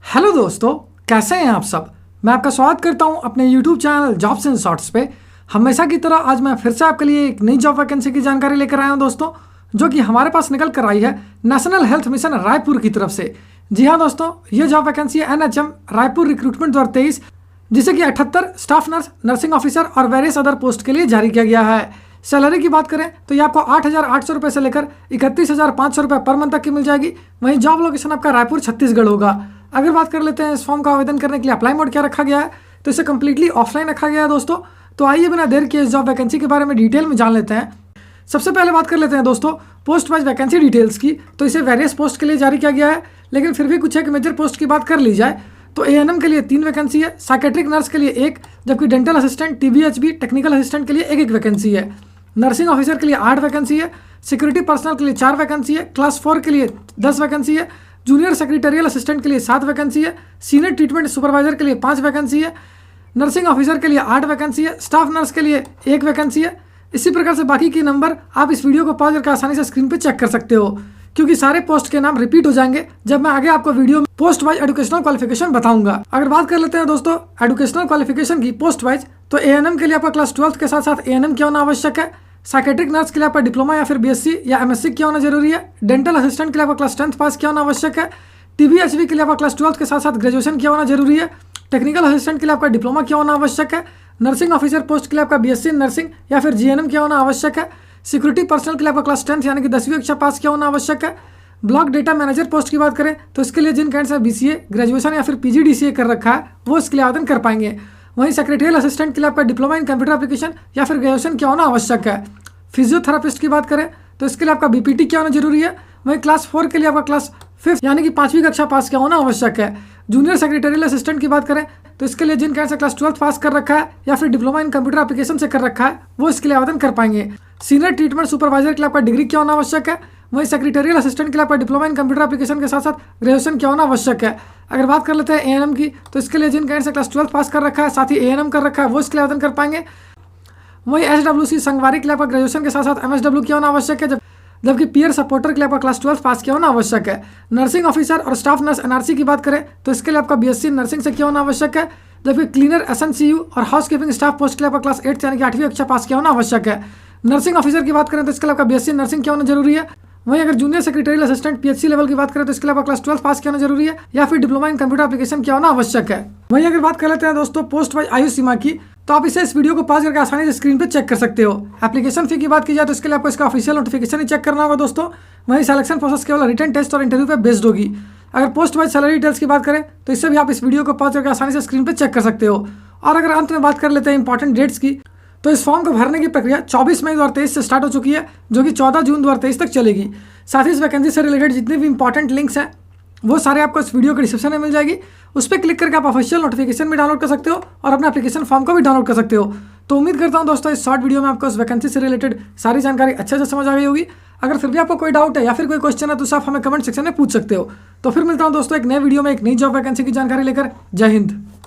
Hello दोस्तों, कैसे हैं आप सब। मैं आपका स्वागत करता हूं अपने YouTube channel jobs and shorts पे। हमेशा की तरह आज मैं फिर से आपके लिए एक नई जॉब वैकेंसी की जानकारी लेकर आया हूं दोस्तों, जो कि हमारे पास निकल कर आई है नेशनल हेल्थ मिशन रायपुर की तरफ से। जी हाँ दोस्तों, ये जॉब वैकेंसी है NHM रायपुर रिक्रूटमेंट 2023, जिसे कि 78 स्टाफ नर्स, नर्सिंग ऑफिसर और वेरियस अदर पोस्ट के लिए जारी किया गया है। सैलरी की बात करें तो ये आपको 8,800 रुपये से लेकर 31,500 रुपये पर मंथ तक की मिल जाएगी। वहीं जॉब लोकेशन आपका रायपुर छत्तीसगढ़ होगा। अगर बात कर लेते हैं इस फॉर्म का आवेदन करने के लिए अप्लाई मोड क्या रखा गया है, तो इसे कम्प्लीटली ऑफलाइन रखा गया है दोस्तों। तो आइए बिना देर किए इस जॉब वैकेंसी के बारे में डिटेल में जान लेते हैं। सबसे पहले बात कर लेते हैं दोस्तों पोस्ट वाइज वैकेंसी डिटेल्स की। तो इसे वेरियस पोस्ट के लिए जारी किया गया है, लेकिन फिर भी कुछ एक मेजर पोस्ट की बात कर ली जाए तो ANM के लिए 3 वैकेंसी है, साइकेट्रिक नर्स के लिए 1, जबकि dental assistant, TBHB, technical assistant के लिए 1 वैकेंसी है। नर्सिंग ऑफिसर के लिए 8 वैकेंसी है, सिक्योरिटी पर्सनल के लिए 4 वैकेंसी है, क्लास 4 के लिए 10 वैकेंसी है, जूनियर सेक्रेटरियल असिस्टेंट के लिए 7 वैकेंसी है, सीनियर ट्रीटमेंट सुपरवाइजर के लिए 5 वैकेंसी है, नर्सिंग ऑफिसर के लिए 8 वैकेंसी है, स्टाफ नर्स के लिए 1 वैकेंसी है। इसी प्रकार से बाकी के नंबर आप इस वीडियो को पॉज करके आसानी से स्क्रीन पे चेक कर सकते हो, क्योंकि सारे पोस्ट के नाम रिपीट हो जाएंगे जब मैं आगे आपको वीडियो में पोस्ट वाइज एजुकेशनल क्वालिफिकेशन बताऊंगा। अगर बात कर लेते हैं दोस्तों एजुकेशनल क्वालिफिकेशन की पोस्ट वाइज, तो ANM के लिए आपका क्लास 12 के साथ साथ ANM क्या होना आवश्यक है। साइकेट्रिक नर्स के लिए आपका डिप्लोमा या फिर BSc या MSc क्या होना जरूरी है। डेंटल असिस्टेंट के लिए आपका क्लास 10th पास क्या होना आवश्यक है। TBHB के लिए आपका क्लास 12 के साथ साथ ग्रेजुएशन क्या होना जरूरी है। टेक्निकल असिस्टेंट के लिए आपका डिप्लोमा क्या होना आवश्यक है। नर्सिंग ऑफिसर पोस्ट के लिए आपका BSc नर्सिंग या फिर GNM क्या होना आवश्यक है। सिक्योरिटी पर्सनल के लिए आपका क्लास 10th यानी कि 10वीं कक्षा पास क्या होना आवश्यक है। ब्लॉक डेटा मैनेजर पोस्ट की बात करें तो इसके लिए जिन कैंडिडेट्स ने BCA ग्रेजुएशन या फिर PGDCA कर रखा है वो इसके लिए आवेदन कर पाएंगे। वहीं सेक्रेटरियल असिस्टेंट के लिए आपका डिप्लोमा इन कंप्यूटर एप्लीकेशन या फिर ग्रेजुएशन क्या होना आवश्यक है। फिजियोथेरापिस्ट की बात करें तो इसके लिए आपका BPT क्या होना जरूरी है। वहीं क्लास 4 के लिए आपका क्लास 5th यानी कि 5वीं कक्षा पास क्या होना आवश्यक है। जूनियर सेक्रेटरियल असिस्टेंट की बात करें तो इसके लिए जिन कैंडिडेट क्लास 12th पास कर रखा है या फिर डिप्लोमा इन कंप्यूटर एप्लीकेशन से कर रखा है वो इसके लिए आवेदन कर पाएंगे। सीनियर ट्रीटमेंट सुपरवाइजर के लिए आपका डिग्री क्या होना आवश्यक है। वहीं सेक्रेटरियल असिस्टेंट के लिए आपका डिप्लोमा इन कंप्यूटर एप्लीकेशन के साथ साथ ग्रेजुएशन क्या होना आवश्यक है। अगर बात कर लेते हैं ANM की, तो इसके लिए जिन कैंडिडेट क्लास 12th पास कर रखा है साथ ही ANM कर रखा है वो इसके लिए आवेदन कर पाएंगे। वहीं SWC संगवारी के लिए आपका ग्रेजुएशन के साथ साथ MSW क्या होना आवश्यक है, जबकि पीयर सपोर्टर के लिए आपका क्लास 12th पास क्या होना आवश्यक है। नर्सिंग ऑफिसर और स्टाफ नर्स NRC की बात करें तो इसके लिए आपका BSc नर्सिंग से क्या होना आवश्यक है, जबकि क्लीनर SNCU और हाउस कीपिंग स्टाफ पोस्ट के लिए आपका क्लास 8th यानी कि 8वीं कक्षा पास क्या होना आवश्यक है। नर्सिंग ऑफिसर की बात करें तो इसके लिए आपका BSc नर्सिंग क्या होना जरूरी है। वहीं अगर junior secretarial assistant PHC level की बात करें तो इसके लिए आपका क्लास 12th पास क्या होना जरूरी है या फिर डिप्लोमा इन कंप्यूटर एप्लीकेशन क्या होना आवश्यक है। वहीं अगर बात कर लेते हैं दोस्तों पोस्ट वाइज आयु सीमा की, तो आप इसे इस वीडियो को पॉज करके आसानी से स्क्रीन पे चेक कर सकते हो। एप्लीकेशन फी की बात की जाए तो इसके लिए आपको इसका ऑफिशियल नोटिफिकेशन ही चेक करना होगा दोस्तों। वहीं सिलेक्शन प्रोसेस केवल रिटन टेस्ट और इंटरव्यू पे बेस्ड होगी। अगर पोस्ट वाइज सैलरी डिटेल्स की बात करें तो इससे भी आप इस वीडियो को पॉज करके आसानी से स्क्रीन पे चेक कर सकते हो। और अगर अंत में बात कर लेते हैं इंपॉर्टेंट डेट्स की, तो इस फॉर्म को भरने की प्रक्रिया 24 मई 2023 से स्टार्ट हो चुकी है, जो कि 14 जून 2023 तक चलेगी। साथ ही इस वैकेंसी से रिलेटेड जितने भी इंपॉर्टेंट लिंक्स हैं वो सारे आपको इस वीडियो के डिस्क्रिप्शन में मिल जाएगी। उस पर क्लिक करके आप ऑफिशियल नोटिफिकेशन भी डाउनलोड कर सकते हो और अपना एप्लीकेशन फॉर्म को भी डाउनलोड कर सकते हो। तो उम्मीद करता हूं दोस्तों इस शॉर्ट वीडियो में आपको इस वैकेंसी से रिलेटेड सारी जानकारी अच्छे से समझ आ गई होगी। अगर फिर भी आपको कोई डाउट है या फिर कोई क्वेश्चन है तो आप हमें कमेंट सेक्शन में पूछ सकते हो। तो फिर मिलता हूं दोस्तों एक नए वीडियो में एक नई जॉब वैकेंसी की जानकारी लेकर। जय हिंद।